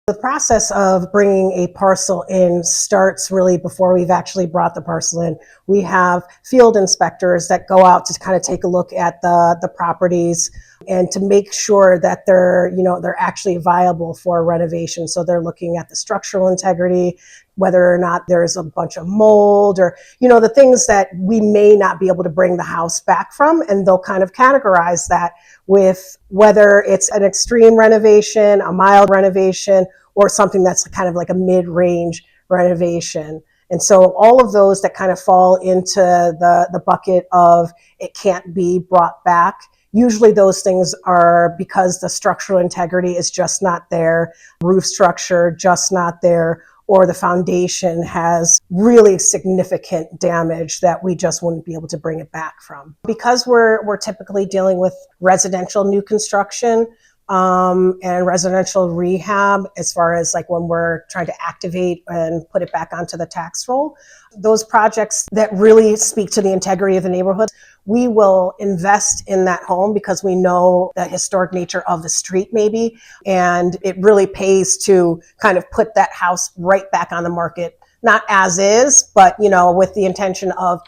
The process of bringing a parcel in starts really before we've actually brought the parcel in. We have field inspectors that go out to kind of take a look at the properties and to make sure that they're actually viable for renovation. So they're looking at the structural integrity, whether or not there's a bunch of mold or, the things that we may not be able to bring the house back from. And they'll kind of categorize that with whether it's an extreme renovation, a mild renovation, or something that's kind of like a mid-range renovation. And so all of those that kind of fall into the bucket of it can't be brought back, usually those things are because the structural integrity is just not there, roof structure just not there, or the foundation has really significant damage that we just wouldn't be able to bring it back from. Because we're typically dealing with residential new construction, and residential rehab, as far as like when we're trying to activate and put it back onto the tax roll, those projects that really speak to the integrity of the neighborhood, we will invest in that home because we know the historic nature of the street maybe, and it really pays to kind of put that house right back on the market, not as is, but with the intention of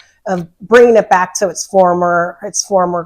bringing it back to its former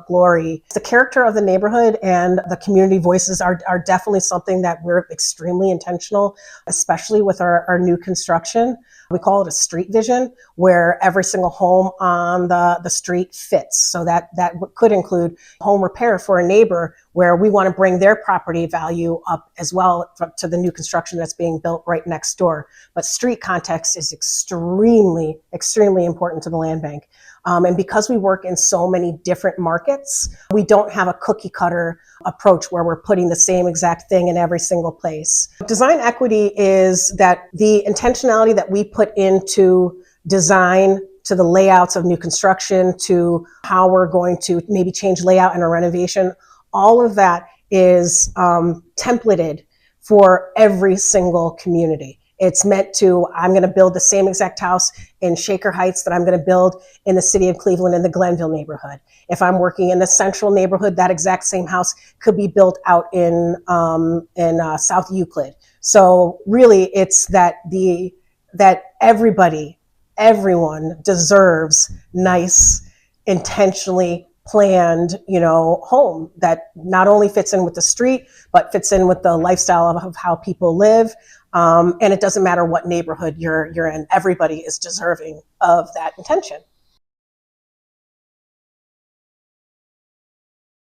glory. The character of the neighborhood and the community voices are definitely something that we're extremely intentional, especially with our new construction. We call it a street vision, where every single home on the street fits. So that could include home repair for a neighbor, where we want to bring their property value up as well to the new construction that's being built right next door. But street context is extremely, extremely important to the land bank. And because we work in so many different markets, we don't have a cookie cutter approach where we're putting the same exact thing in every single place. Design equity is that the intentionality that we put into design, to the layouts of new construction, to how we're going to maybe change layout in a renovation, all of that is templated for every single community. It's meant to, I'm going to build the same exact house in Shaker Heights that I'm going to build in the city of Cleveland in the Glenville neighborhood. If I'm working in the central neighborhood, that exact same house could be built out in South Euclid. So really, it's that everyone deserves nice, intentionally planned, home that not only fits in with the street, but fits in with the lifestyle of how people live. And it doesn't matter what neighborhood you're in, everybody is deserving of that intention.